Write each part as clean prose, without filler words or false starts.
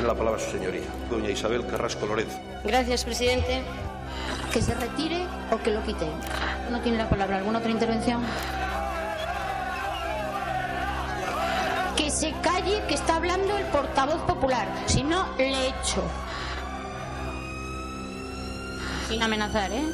Tiene la palabra su señoría, doña Isabel Carrasco Lorenzo. Gracias, presidente. ¿Que se retire o que lo quite? No tiene la palabra. ¿Alguna otra intervención? Que se calle, que está hablando el portavoz popular. Si no, le echo. Sin amenazar, ¿eh?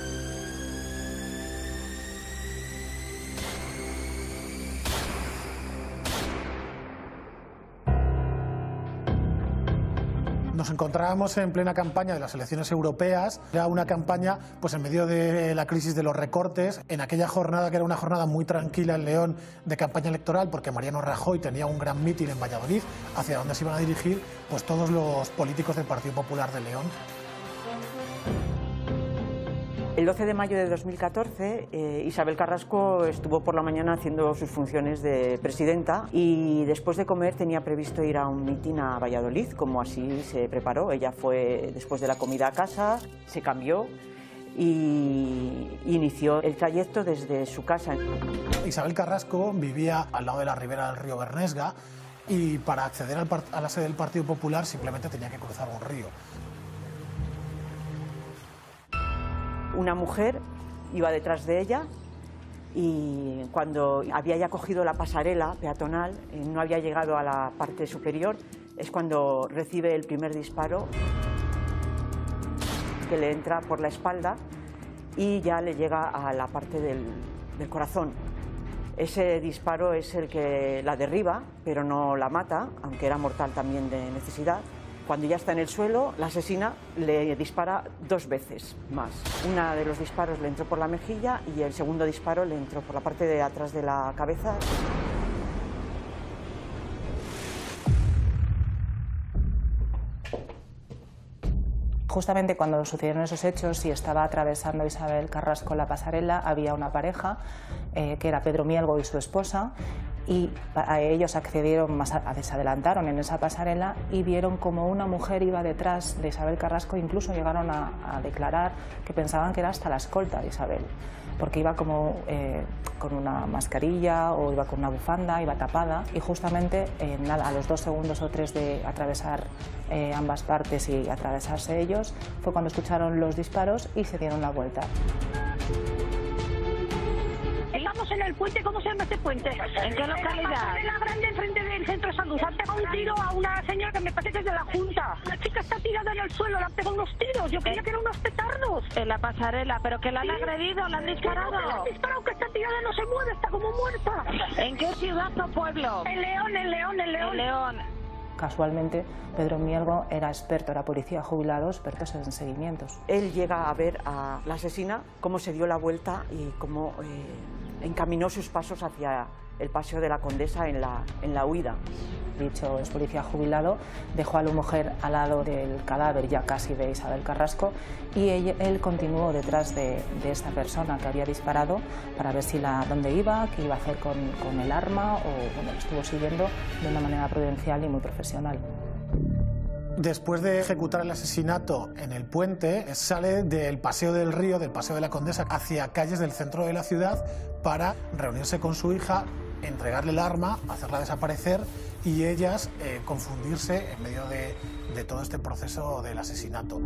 Nos encontrábamos en plena campaña de las elecciones europeas. Era una campaña pues en medio de la crisis de los recortes, en aquella jornada que era una jornada muy tranquila en León de campaña electoral, porque Mariano Rajoy tenía un gran mitin en Valladolid hacia donde se iban a dirigir pues todos los políticos del Partido Popular de León. El 12 de mayo de 2014, Isabel Carrasco estuvo por la mañana haciendo sus funciones de presidenta y después de comer tenía previsto ir a un mitin a Valladolid, como así se preparó. Ella fue después de la comida a casa, se cambió y inició el trayecto desde su casa. Isabel Carrasco vivía al lado de la ribera del río Bernesga y para acceder a la sede del Partido Popular simplemente tenía que cruzar un río. Una mujer iba detrás de ella y cuando había ya cogido la pasarela peatonal, no había llegado a la parte superior, es cuando recibe el primer disparo que le entra por la espalda y ya le llega a la parte del corazón. Ese disparo es el que la derriba, pero no la mata, aunque era mortal también de necesidad. Cuando ya está en el suelo, la asesina le dispara 2 veces más. Una de los disparos le entró por la mejilla y el segundo disparo le entró por la parte de atrás de la cabeza. Justamente cuando sucedieron esos hechos y estaba atravesando Isabel Carrasco la pasarela, había una pareja que era Pedro Mielgo y su esposa, y a ellos accedieron, se adelantaron en esa pasarela y vieron como una mujer iba detrás de Isabel Carrasco. Incluso llegaron a declarar que pensaban que era hasta la escolta de Isabel, porque iba como con una mascarilla o iba con una bufanda, iba tapada, y justamente a los 2 segundos o 3 de atravesar ambas partes y atravesarse ellos, fue cuando escucharon los disparos y se dieron la vuelta. Estamos en el puente. ¿Cómo se llama este puente? ¿En qué localidad? En la grande, enfrente del centro de salud. Han pegado un tiro a una señora que me parece que es de la Junta. La chica está tirada en el suelo, le han pegado unos tiros. Yo creía que eran unos petardos. En la pasarela, pero que la han agredido, la han disparado. No, la han disparado, que está tirada, no se mueve, está como muerta. ¿En qué ciudad o pueblo? En León, en León, en León. En León. Casualmente, Pedro Mielgo era experto, era policía jubilado, experto en seguimientos. Él llega a ver a la asesina, cómo se dio la vuelta y cómo encaminó sus pasos hacia el Paseo de la Condesa en la huida. Dicho es policía jubilado, dejó a la mujer al lado del cadáver ya casi de Isabel Carrasco y él continuó detrás de esta persona que había disparado para ver dónde iba, qué iba a hacer con el arma, o bueno, lo estuvo siguiendo de una manera prudencial y muy profesional. Después de ejecutar el asesinato en el puente, sale del Paseo del Río, del Paseo de la Condesa, hacia calles del centro de la ciudad para reunirse con su hija, entregarle el arma, hacerla desaparecer y ellas confundirse en medio de todo este proceso del asesinato.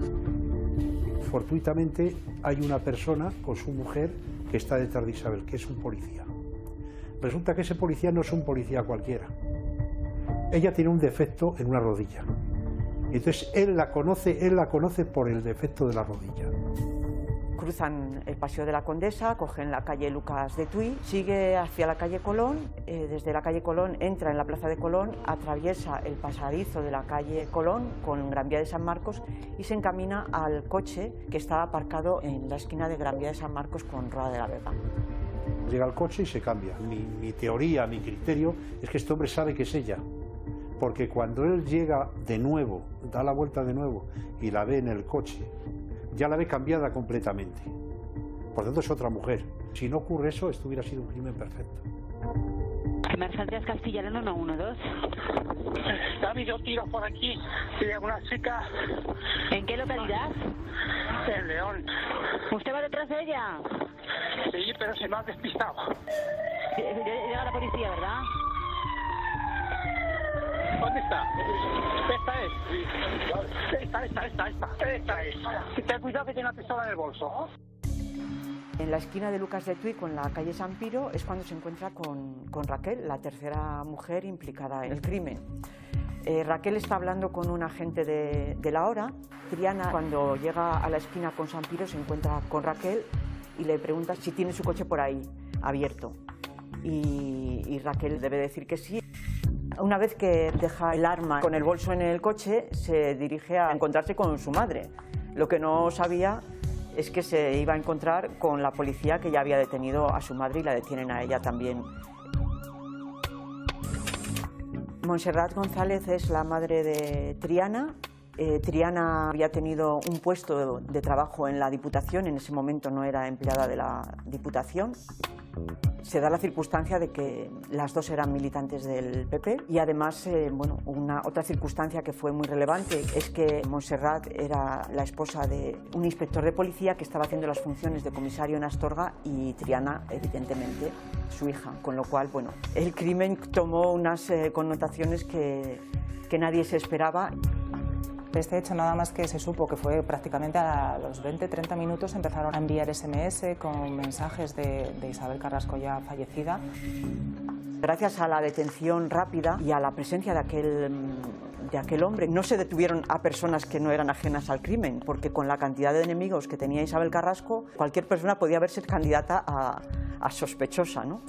Fortuitamente hay una persona con su mujer que está detrás de Isabel, que es un policía. Resulta que ese policía no es un policía cualquiera. Ella tiene un defecto en una rodilla. Entonces él la conoce por el defecto de la rodilla. Cruzan el Paseo de la Condesa, cogen la calle Lucas de Tuy, sigue hacia la calle Colón, desde la calle Colón entra en la Plaza de Colón, atraviesa el pasadizo de la calle Colón con Gran Vía de San Marcos y se encamina al coche que está aparcado en la esquina de Gran Vía de San Marcos con Roda de la Vega. Llega al coche y se cambia. Mi teoría, mi criterio es que este hombre sabe que es ella. Porque cuando él llega de nuevo, da la vuelta de nuevo y la ve en el coche, ya la ve cambiada completamente. Por tanto, es otra mujer. Si no ocurre eso, esto hubiera sido un crimen perfecto. Emergencias Castellana 112. Ha habido tiros por aquí de una chica. ¿En qué localidad? En León. ¿Usted va detrás de ella? Sí, pero se me ha despistado. Llega la policía, ¿verdad? ¿Dónde está? Esta es. Ten cuidado que tiene la pistola en el bolso. En la esquina de Lucas de Tuy con la calle San Piro es cuando se encuentra con Raquel, la tercera mujer implicada en el crimen. Raquel está hablando con un agente de la hora. Triana, cuando llega a la esquina con San Piro, se encuentra con Raquel y le pregunta si tiene su coche por ahí abierto. Y Raquel debe decir que sí. Una vez que deja el arma con el bolso en el coche, se dirige a encontrarse con su madre. Lo que no sabía es que se iba a encontrar con la policía, que ya había detenido a su madre y la detienen a ella también. Montserrat González es la madre de Triana. Triana había tenido un puesto de trabajo en la Diputación, en ese momento no era empleada de la Diputación. Se da la circunstancia de que las dos eran militantes del PP y además, otra circunstancia que fue muy relevante es que Montserrat era la esposa de un inspector de policía que estaba haciendo las funciones de comisario en Astorga y Triana, evidentemente, su hija, con lo cual, el crimen tomó unas connotaciones que nadie se esperaba. Este hecho, nada más que se supo que fue prácticamente a los 20-30 minutos, empezaron a enviar SMS con mensajes de Isabel Carrasco ya fallecida. Gracias a la detención rápida y a la presencia de aquel hombre, no se detuvieron a personas que no eran ajenas al crimen, porque con la cantidad de enemigos que tenía Isabel Carrasco, cualquier persona podía verse candidata a sospechosa, ¿no?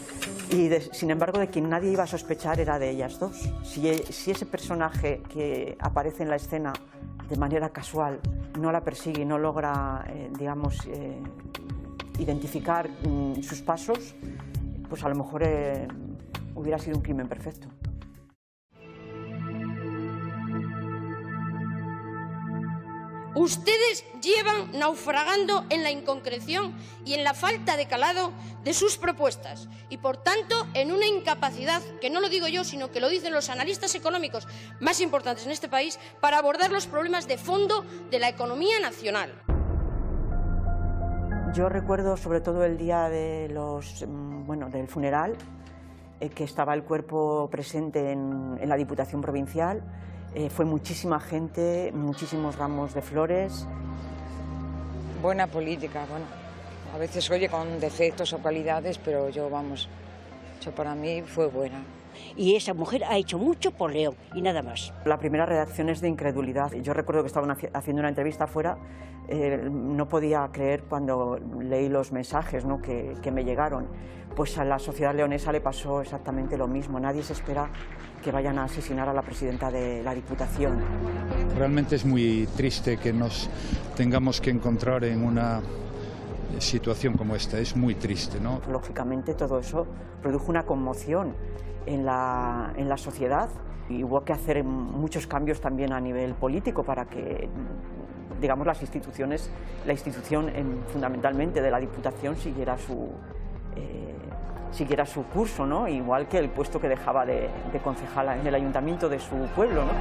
Y sin embargo, de quien nadie iba a sospechar era de ellas dos. Si ese personaje que aparece en la escena de manera casual no la persigue y no logra, identificar sus pasos, pues a lo mejor hubiera sido un crimen perfecto. Ustedes llevan naufragando en la inconcreción y en la falta de calado de sus propuestas y, por tanto, en una incapacidad, que no lo digo yo, sino que lo dicen los analistas económicos más importantes en este país, para abordar los problemas de fondo de la economía nacional. Yo recuerdo sobre todo el día de del funeral, que estaba el cuerpo presente en la Diputación Provincial. Fue muchísima gente, muchísimos ramos de flores. Buena política, a veces oye con defectos o cualidades, pero eso para mí fue buena. Y esa mujer ha hecho mucho por León y nada más. La primera reacción es de incredulidad. Yo recuerdo que estaban haciendo una entrevista afuera, no podía creer cuando leí los mensajes, ¿no?, que me llegaron. Pues a la sociedad leonesa le pasó exactamente lo mismo. Nadie se espera que vayan a asesinar a la presidenta de la Diputación. Realmente es muy triste que nos tengamos que encontrar en una situación como esta, es muy triste, ¿no? Lógicamente todo eso produjo una conmoción en la sociedad y hubo que hacer muchos cambios también a nivel político para que, digamos, la institución fundamentalmente de la Diputación siguiera su curso, ¿no? Igual que el puesto que dejaba de concejala en el ayuntamiento de su pueblo, ¿no?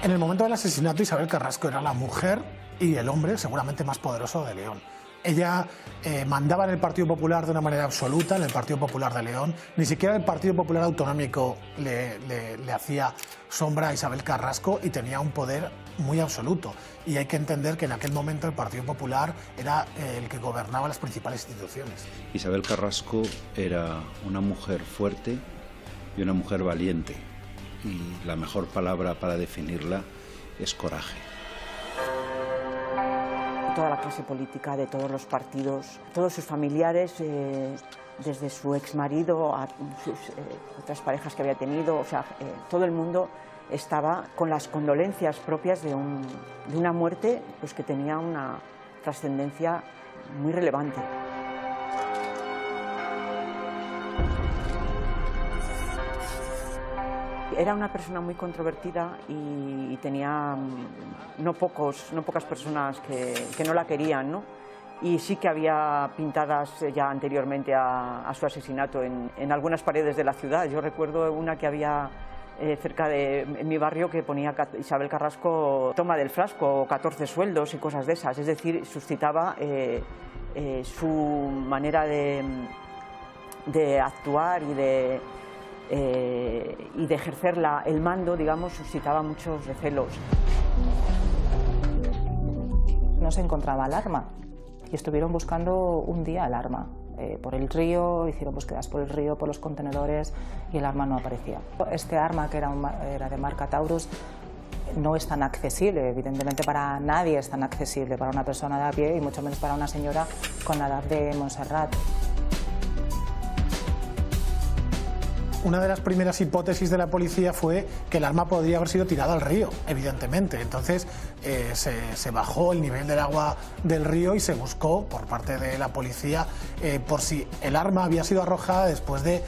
En el momento del asesinato, Isabel Carrasco era la mujer y el hombre seguramente más poderoso de León. Ella mandaba en el Partido Popular de una manera absoluta, en el Partido Popular de León. Ni siquiera el Partido Popular Autonómico le hacía sombra a Isabel Carrasco y tenía un poder muy absoluto. Y hay que entender que en aquel momento el Partido Popular era el que gobernaba las principales instituciones. Isabel Carrasco era una mujer fuerte y una mujer valiente. Y la mejor palabra para definirla es coraje. Toda la clase política de todos los partidos, todos sus familiares, desde su exmarido a sus otras parejas que había tenido, todo el mundo estaba con las condolencias propias de una muerte pues, que tenía una trascendencia muy relevante. Era una persona muy controvertida y tenía no pocas personas que no la querían, ¿no? Y sí que había pintadas ya anteriormente a su asesinato en algunas paredes de la ciudad. Yo recuerdo una que había cerca de mi barrio que ponía Isabel Carrasco toma del frasco, 14 sueldos y cosas de esas. Es decir, suscitaba su manera de actuar y y de ejercer el mando, digamos, suscitaba muchos recelos. No se encontraba el arma y estuvieron buscando un día el arma. Por el río, hicieron búsquedas por el río, por los contenedores y el arma no aparecía. Este arma, que era de marca Taurus, no es tan accesible, evidentemente para nadie es tan accesible, para una persona de a pie y mucho menos para una señora con la edad de Montserrat. Una de las primeras hipótesis de la policía fue que el arma podría haber sido tirada al río, evidentemente. Entonces se bajó el nivel del agua del río y se buscó por parte de la policía por si el arma había sido arrojada después de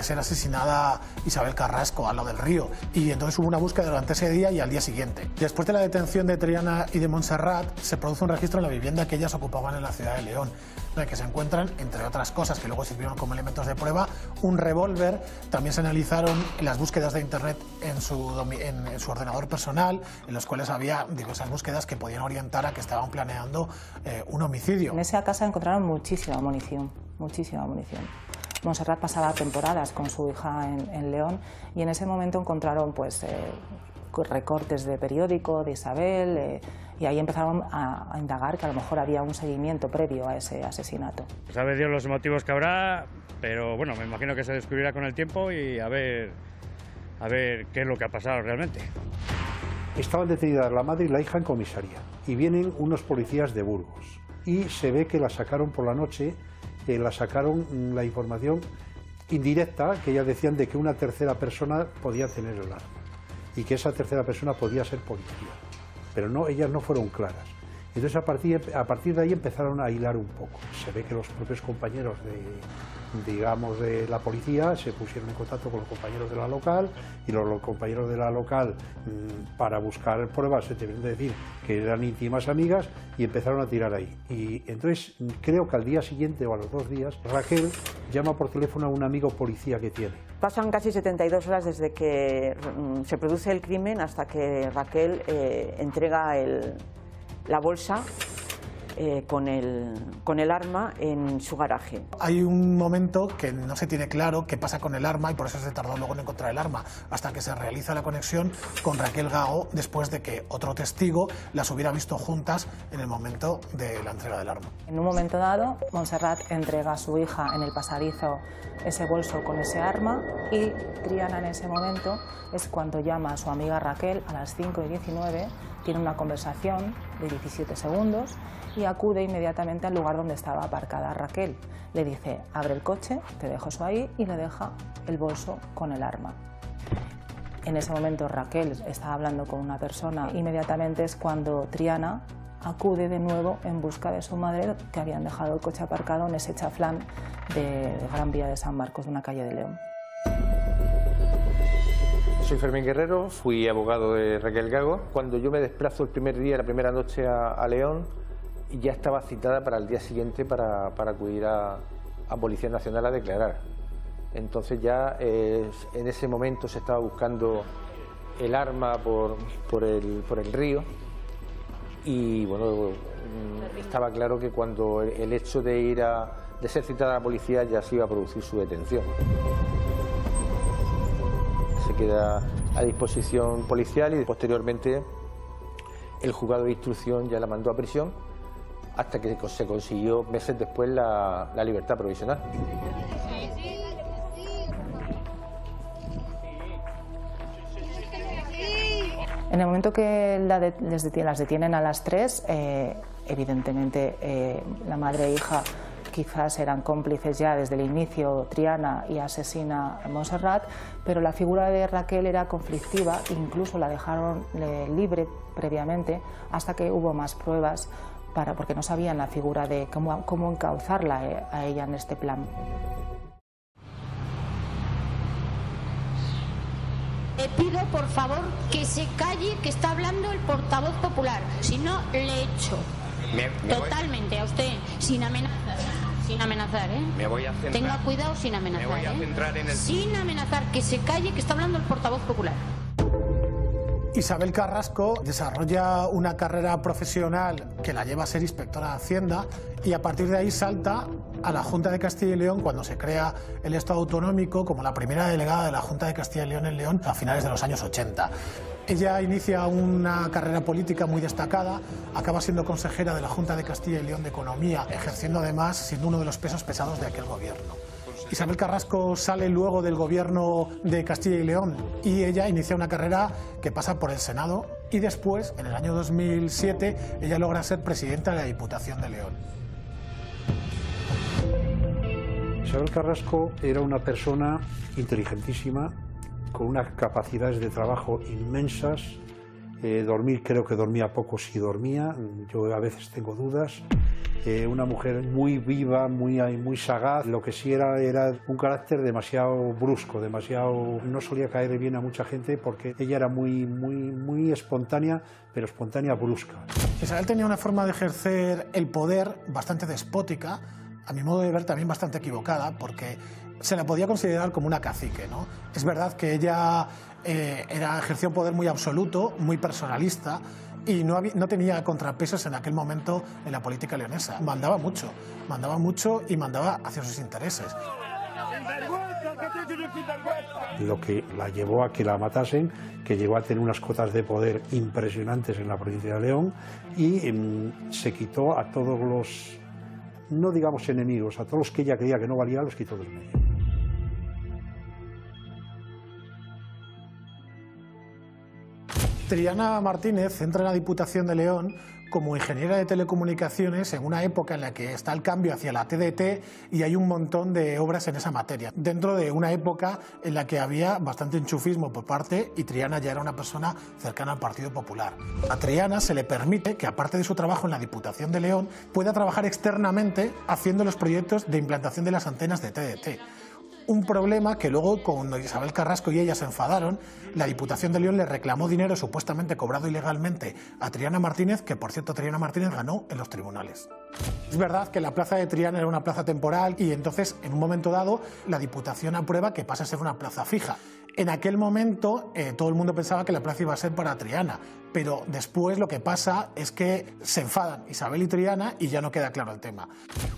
ser asesinada Isabel Carrasco al lado del río. Y entonces hubo una búsqueda durante ese día y al día siguiente. Después de la detención de Triana y de Montserrat, se produce un registro en la vivienda que ellas ocupaban en la ciudad de León, en el que se encuentran, entre otras cosas que luego sirvieron como elementos de prueba, un revólver. También se analizaron las búsquedas de internet en su ordenador personal, en los cuales había diversas búsquedas que podían orientar a que estaban planeando un homicidio. En esa casa encontraron muchísima munición, muchísima munición. Montserrat pasaba temporadas con su hija en León y en ese momento encontraron pues, recortes de periódico de Isabel y ahí empezaron a indagar que a lo mejor había un seguimiento previo a ese asesinato. Sabe Dios los motivos que habrá, pero bueno, me imagino que se descubrirá con el tiempo y a ver qué es lo que ha pasado realmente. Estaban detenidas la madre y la hija en comisaría y vienen unos policías de Burgos y se ve que la sacaron por la noche, la sacaron la información indirecta, que ellas decían de que una tercera persona podía tener el arma y que esa tercera persona podía ser policía, pero no, ellas no fueron claras. Entonces a partir de ahí empezaron a hilar un poco. Se ve que los propios compañeros de la policía se pusieron en contacto con los compañeros de la local y los compañeros de la local para buscar pruebas se deben de decir que eran íntimas amigas y empezaron a tirar ahí. Y entonces creo que al día siguiente o a los 2 días Raquel llama por teléfono a un amigo policía que tiene. Pasan casi 72 horas desde que se produce el crimen hasta que Raquel entrega la bolsa con el arma en su garaje. Hay un momento que no se tiene claro qué pasa con el arma y por eso se tardó luego en encontrar el arma, hasta que se realiza la conexión con Raquel Gago después de que otro testigo las hubiera visto juntas en el momento de la entrega del arma. En un momento dado, Montserrat entrega a su hija en el pasadizo ese bolso con ese arma y Triana en ese momento es cuando llama a su amiga Raquel a las 5:19, tiene una conversación de 17 segundos y acude inmediatamente al lugar donde estaba aparcada Raquel. Le dice, abre el coche, te dejo eso ahí, y le deja el bolso con el arma. En ese momento Raquel está hablando con una persona, inmediatamente es cuando Triana acude de nuevo en busca de su madre, que habían dejado el coche aparcado en ese chaflán de Gran Vía de San Marcos, de una calle de León. Soy Fermín Guerrero, fui abogado de Raquel Gago. Cuando yo me desplazo el primer día, la primera noche a León, ya estaba citada para el día siguiente para acudir a Policía Nacional a declarar. Entonces ya en ese momento se estaba buscando el arma por el río y bueno, estaba claro que cuando el hecho de ser citada a la policía ya se iba a producir su detención. Se queda a disposición policial y posteriormente el juzgado de instrucción ya la mandó a prisión hasta que se consiguió meses después la libertad provisional. En el momento que las detienen a las 3, evidentemente la madre e hija quizás eran cómplices ya desde el inicio, Triana, y asesina a Montserrat, pero la figura de Raquel era conflictiva, incluso la dejaron libre previamente hasta que hubo más pruebas porque no sabían la figura de cómo encauzarla a ella en este plan. Le pido por favor que se calle, que está hablando el portavoz popular, si no le echo. Totalmente, a usted, sin amenazar. Sin amenazar, ¿eh? Me voy a centrar. Tenga cuidado sin amenazar. Me voy a centrar en el... Sin amenazar, que se calle, que está hablando el portavoz popular. Isabel Carrasco desarrolla una carrera profesional que la lleva a ser inspectora de Hacienda y a partir de ahí salta a la Junta de Castilla y León cuando se crea el Estado autonómico como la primera delegada de la Junta de Castilla y León en León a finales de los años 80. Ella inicia una carrera política muy destacada, acaba siendo consejera de la Junta de Castilla y León de Economía, ejerciendo además siendo uno de los pesos pesados de aquel gobierno. Isabel Carrasco sale luego del gobierno de Castilla y León y ella inicia una carrera que pasa por el Senado y después, en el año 2007, ella logra ser presidenta de la Diputación de León. Isabel Carrasco era una persona inteligentísima, con unas capacidades de trabajo inmensas. Dormir, creo que dormía poco si dormía, yo a veces tengo dudas. Una mujer muy viva, muy sagaz. Lo que sí era un carácter demasiado brusco, no solía caer bien a mucha gente porque ella era muy espontánea, pero espontánea brusca. Isabel tenía una forma de ejercer el poder bastante despótica, a mi modo de ver también bastante equivocada, porque se la podía considerar como una cacique, ¿no? Es verdad que ella ejerció un poder muy absoluto, muy personalista, y no tenía contrapesos en aquel momento en la política leonesa. Mandaba mucho y mandaba hacia sus intereses. Lo que la llevó a que la matasen, que llegó a tener unas cotas de poder impresionantes en la provincia de León y se quitó a todos los, no digamos enemigos, a todos los que ella creía que no valían, los quitó del medio. Triana Martínez entra en la Diputación de León como ingeniera de telecomunicaciones en una época en la que está el cambio hacia la TDT y hay un montón de obras en esa materia. Dentro de una época en la que había bastante enchufismo por parte y Triana ya era una persona cercana al Partido Popular. A Triana se le permite que, aparte de su trabajo en la Diputación de León, pueda trabajar externamente haciendo los proyectos de implantación de las antenas de TDT. Un problema que luego, cuando Isabel Carrasco y ella se enfadaron, la Diputación de León le reclamó dinero supuestamente cobrado ilegalmente a Triana Martínez, que por cierto Triana Martínez ganó en los tribunales. Es verdad que la plaza de Triana era una plaza temporal y entonces en un momento dado la Diputación aprueba que pase a ser una plaza fija. En aquel momento todo el mundo pensaba que la plaza iba a ser para Triana, pero después lo que pasa es que se enfadan Isabel y Triana y ya no queda claro el tema.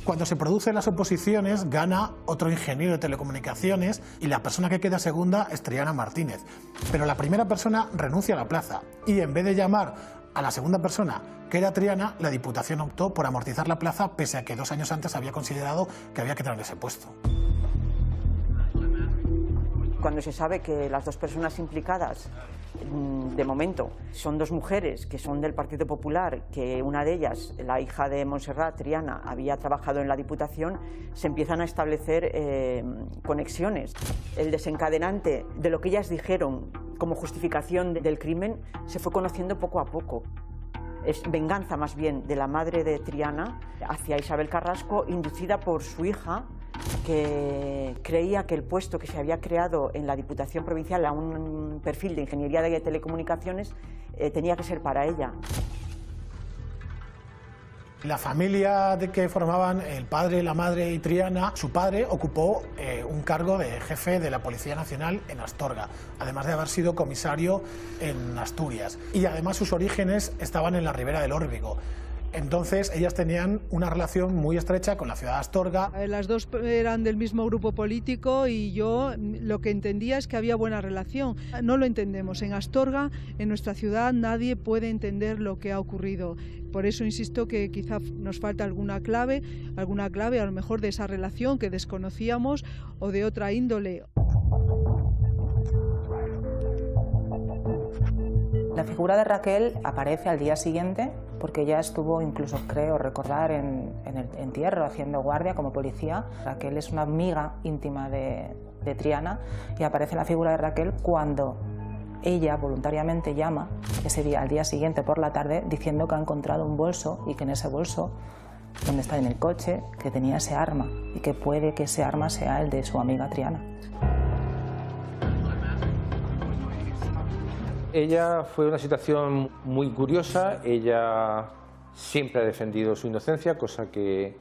Cuando se producen las oposiciones gana otro ingeniero de telecomunicaciones y la persona que queda segunda es Triana Martínez. Pero la primera persona renuncia a la plaza y en vez de llamar a la segunda persona, que era Triana, la Diputación optó por amortizar la plaza pese a que 2 años antes había considerado que había que tener ese puesto. Cuando se sabe que las dos personas implicadas, de momento, son 2 mujeres que son del Partido Popular, que una de ellas, la hija de Montserrat, Triana, había trabajado en la Diputación, se empiezan a establecer conexiones. El desencadenante de lo que ellas dijeron como justificación del crimen se fue conociendo poco a poco. Es venganza más bien de la madre de Triana hacia Isabel Carrasco, inducida por su hija, que creía que el puesto que se había creado en la Diputación Provincial a un perfil de ingeniería de telecomunicaciones tenía que ser para ella. La familia de que formaban el padre, la madre y Triana, su padre ocupó un cargo de jefe de la Policía Nacional en Astorga, además de haber sido comisario en Asturias. Y además sus orígenes estaban en la ribera del Órbigo. Entonces ellas tenían una relación muy estrecha con la ciudad de Astorga. Las dos eran del mismo grupo político y yo lo que entendía es que había buena relación. No lo entendemos. En Astorga, en nuestra ciudad, nadie puede entender lo que ha ocurrido. Por eso insisto que quizá nos falta alguna clave a lo mejor de esa relación que desconocíamos o de otra índole. La figura de Raquel aparece al día siguiente porque ella estuvo incluso, creo recordar, en el entierro haciendo guardia como policía. Raquel es una amiga íntima de Triana y aparece la figura de Raquel cuando ella voluntariamente llama ese día, al día siguiente por la tarde, diciendo que ha encontrado un bolso y que en ese bolso, donde está en el coche, que tenía ese arma y que puede que ese arma sea el de su amiga Triana. Ella fue una situación muy curiosa. Ella siempre ha defendido su inocencia, cosa que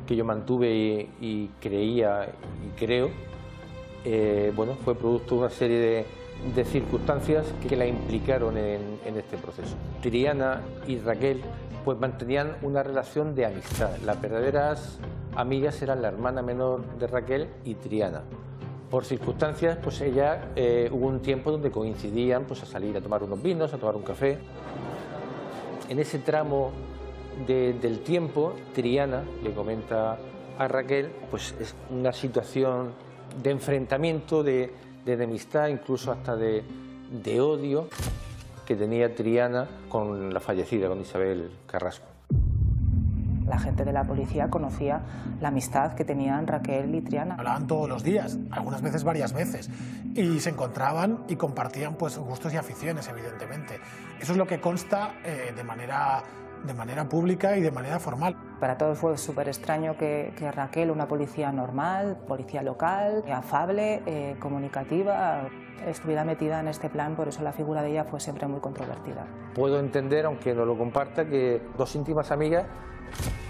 yo mantuve y creía y creo. Bueno, fue producto de una serie de circunstancias que la implicaron en este proceso. Triana y Raquel pues mantenían una relación de amistad. Las verdaderas amigas eran la hermana menor de Raquel y Triana. Por circunstancias, pues ella hubo un tiempo donde coincidían pues, a salir a tomar unos vinos, a tomar un café. En ese tramo del tiempo, Triana le comenta a Raquel pues es una situación de enfrentamiento, de enemistad, incluso hasta de odio que tenía Triana con la fallecida, con Isabel Carrasco. La gente de la policía conocía la amistad que tenían Raquel y Triana. Hablaban todos los días, algunas veces varias veces, y se encontraban y compartían pues gustos y aficiones, evidentemente. Eso es lo que consta de manera pública y de manera formal. Para todos fue súper extraño que Raquel, una policía normal, policía local, afable, comunicativa, estuviera metida en este plan, por eso la figura de ella fue siempre muy controvertida. Puedo entender, aunque no lo comparta, que dos íntimas amigas,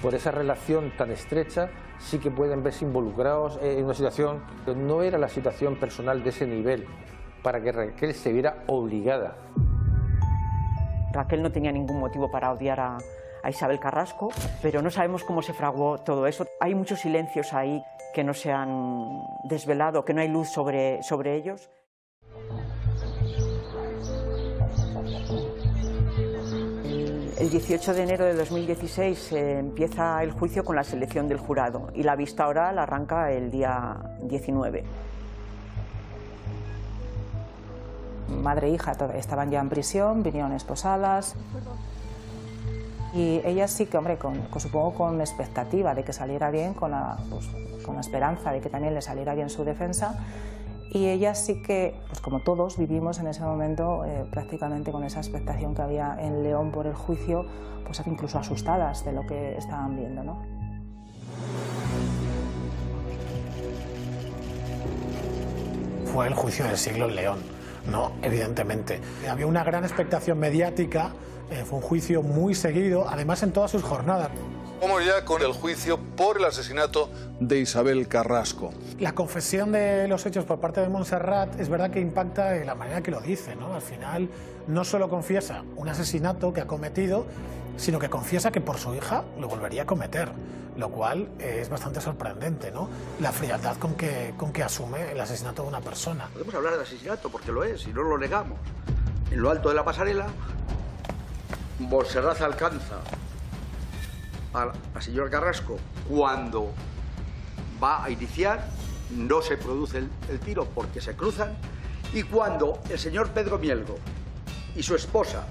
por esa relación tan estrecha, sí que pueden verse involucrados en una situación que no era la situación personal de ese nivel, para que Raquel se viera obligada. Raquel no tenía ningún motivo para odiar a Isabel Carrasco, pero no sabemos cómo se fraguó todo eso. Hay muchos silencios ahí que no se han desvelado, que no hay luz sobre ellos. El 18 de enero de 2016 empieza el juicio con la selección del jurado y la vista oral arranca el día 19. Madre e hija estaban ya en prisión, vinieron esposadas y ella sí que, hombre, supongo con expectativa de que saliera bien, con la esperanza de que también le saliera bien su defensa. Y ella sí que, pues como todos, vivimos en ese momento prácticamente con esa expectación que había en León por el juicio, pues incluso asustadas de lo que estaban viendo, ¿no? Fue el juicio del siglo en León, ¿no? Evidentemente. Había una gran expectación mediática, fue un juicio muy seguido, además en todas sus jornadas. Vamos ya con el juicio por el asesinato de Isabel Carrasco. La confesión de los hechos por parte de Montserrat es verdad que impacta en la manera que lo dice, ¿no? Al final no solo confiesa un asesinato que ha cometido, sino que confiesa que por su hija lo volvería a cometer, lo cual es bastante sorprendente, ¿no? La frialdad con que asume el asesinato de una persona. Podemos hablar de asesinato porque lo es y no lo negamos. En lo alto de la pasarela, Montserrat alcanza a la señora Carrasco cuando va a iniciar, no se produce el tiro porque se cruzan, y cuando el señor Pedro Mielgo y su esposa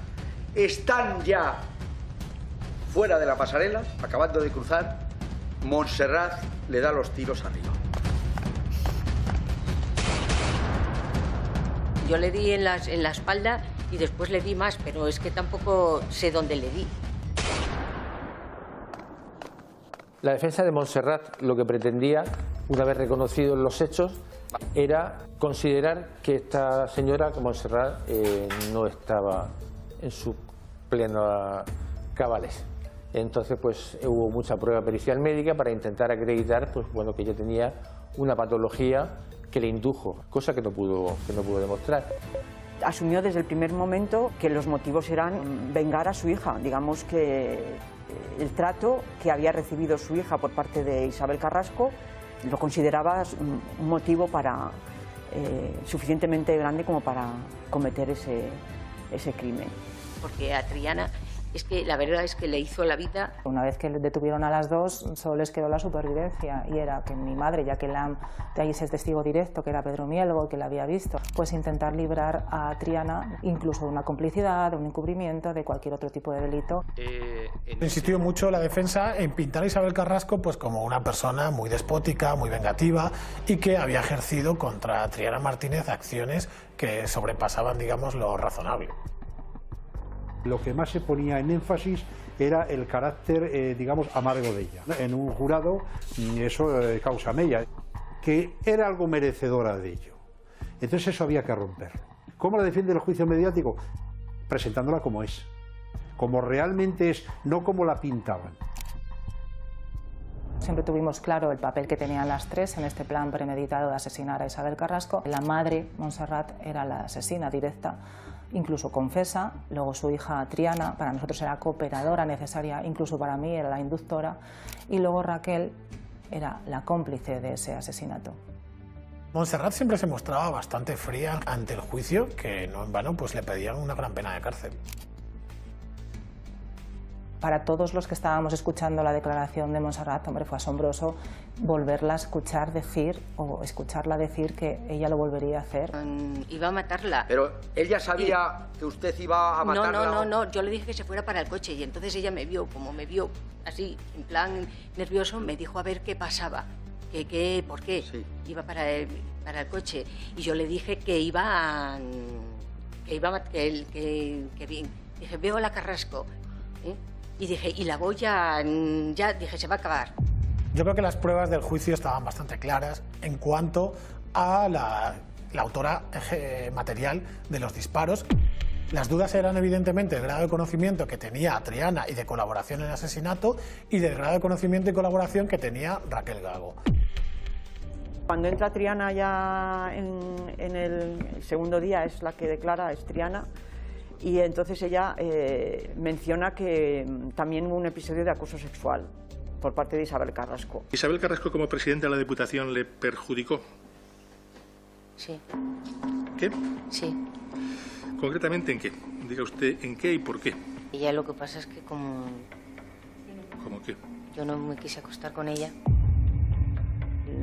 están ya fuera de la pasarela, acabando de cruzar, Montserrat le da los tiros arriba. Yo le di en la espalda y después le di más, pero es que tampoco sé dónde le di. La defensa de Montserrat lo que pretendía, una vez reconocidos los hechos, era considerar que esta señora, Montserrat, no estaba en sus plenos cabales. Entonces, pues hubo mucha prueba pericial médica para intentar acreditar, pues bueno, que ella tenía una patología que le indujo, cosa que no pudo demostrar. Asumió desde el primer momento que los motivos eran vengar a su hija, digamos que el trato que había recibido su hija por parte de Isabel Carrasco lo consideraba un motivo suficientemente grande como para cometer ese crimen. Porque a Triana es que la verdad es que le hizo la vida. Una vez que detuvieron a las dos, solo les quedó la supervivencia y era que mi madre, ya que de ahí es el testigo directo, que era Pedro Mielgo, que la había visto, pues intentar librar a Triana incluso de una complicidad, de un encubrimiento, de cualquier otro tipo de delito. Insistió mucho la defensa en pintar a Isabel Carrasco pues como una persona muy despótica, muy vengativa y que había ejercido contra Triana Martínez acciones que sobrepasaban, digamos, lo razonable. Lo que más se ponía en énfasis era el carácter, digamos, amargo de ella. En un jurado eso causa mella, que era algo merecedora de ello. Entonces eso había que romperlo. ¿Cómo la defiende el juicio mediático? Presentándola como es, como realmente es, no como la pintaban. Siempre tuvimos claro el papel que tenían las tres en este plan premeditado de asesinar a Isabel Carrasco. La madre, Montserrat, era la asesina directa, incluso confesa. Luego su hija Triana, para nosotros era cooperadora necesaria, incluso para mí era la inductora. Y luego Raquel, era la cómplice de ese asesinato. Montserrat siempre se mostraba bastante fría ante el juicio, que no en vano pues le pedían una gran pena de cárcel. Para todos los que estábamos escuchando la declaración de Montserrat, hombre, fue asombroso volverla a escuchar decir, o escucharla decir que ella lo volvería a hacer. Iba a matarla. Pero ella sabía que usted iba a matarla. No, yo le dije que se fuera para el coche y entonces ella me vio, como me vio así, en plan nervioso, me dijo a ver qué pasaba, por qué iba para el coche. Y yo le dije que dije, veo a la Carrasco, ¿eh? Y dije, y la Goya, ya dije, se va a acabar. Yo creo que las pruebas del juicio estaban bastante claras en cuanto a la autora material de los disparos. Las dudas eran evidentemente el grado de conocimiento que tenía Triana y de colaboración en el asesinato y del grado de conocimiento y colaboración que tenía Raquel Gago. Cuando entra Triana ya en el segundo día, es la que declara, es Triana, y entonces ella menciona que también hubo un episodio de acoso sexual por parte de Isabel Carrasco. ¿Isabel Carrasco como presidenta de la Diputación le perjudicó? Sí. ¿Qué? Sí. ¿Concretamente en qué? Diga usted en qué y por qué. Ella lo que pasa es que como... ¿Cómo qué? Yo no me quise acostar con ella.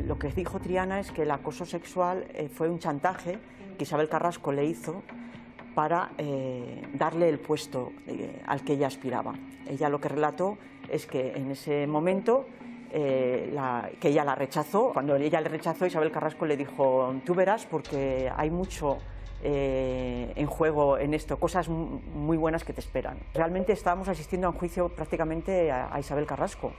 Lo que dijo Triana es que el acoso sexual fue un chantaje que Isabel Carrasco le hizo para darle el puesto al que ella aspiraba. Ella lo que relató es que en ese momento que ella la rechazó. Cuando ella le rechazó, Isabel Carrasco le dijo, tú verás porque hay mucho en juego en esto, cosas muy buenas que te esperan. Realmente estábamos asistiendo a un juicio prácticamente a Isabel Carrasco,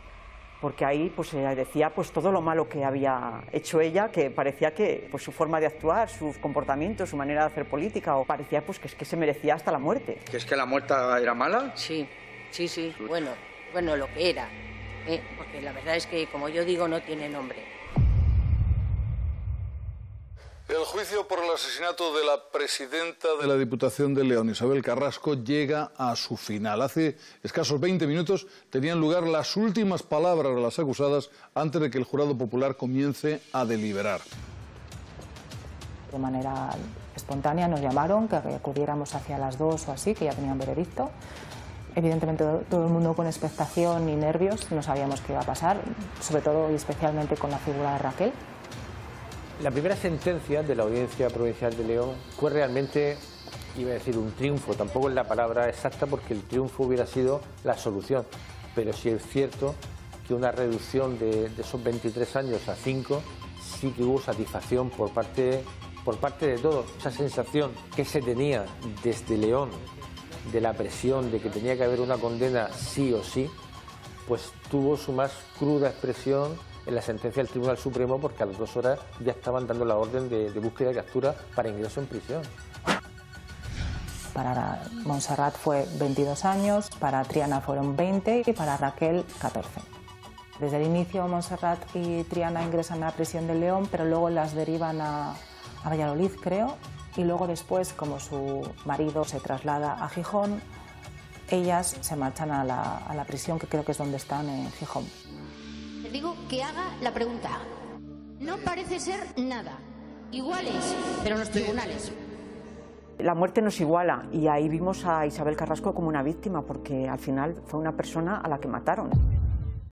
porque ahí pues decía pues todo lo malo que había hecho ella, que parecía que pues su forma de actuar, sus comportamientos, su manera de hacer política, o parecía pues que es que se merecía hasta la muerte. ¿Que es que la muerte era mala? Sí. Bueno, lo que era, porque la verdad es que, como yo digo, no tiene nombre. El juicio por el asesinato de la presidenta de la Diputación de León, Isabel Carrasco, llega a su final. Hace escasos 20 minutos tenían lugar las últimas palabras de las acusadas antes de que el jurado popular comience a deliberar. De manera espontánea nos llamaron que acudiéramos hacia las 2 o así, que ya tenían veredicto. Evidentemente todo el mundo con expectación y nervios, no sabíamos qué iba a pasar, sobre todo y especialmente con la figura de Raquel. La primera sentencia de la Audiencia Provincial de León fue realmente, iba a decir un triunfo, tampoco es la palabra exacta porque el triunfo hubiera sido la solución, pero sí es cierto que una reducción de esos 23 años a 5 sí que hubo satisfacción por parte de todos. Esa sensación que se tenía desde León de la presión de que tenía que haber una condena sí o sí, pues tuvo su más cruda expresión en la sentencia del Tribunal Supremo, porque a las 2 horas ya estaban dando la orden de búsqueda y captura para ingreso en prisión. Para Montserrat fue 22 años, para Triana fueron 20 y para Raquel 14. Desde el inicio Montserrat y Triana ingresan a la prisión de León, pero luego las derivan a Valladolid, creo, y luego después, como su marido se traslada a Gijón, ellas se marchan a la prisión, que creo que es donde están, en Gijón. Les digo que haga la pregunta. No parece ser nada. Iguales, pero en los tribunales. La muerte nos iguala y ahí vimos a Isabel Carrasco como una víctima, porque al final fue una persona a la que mataron.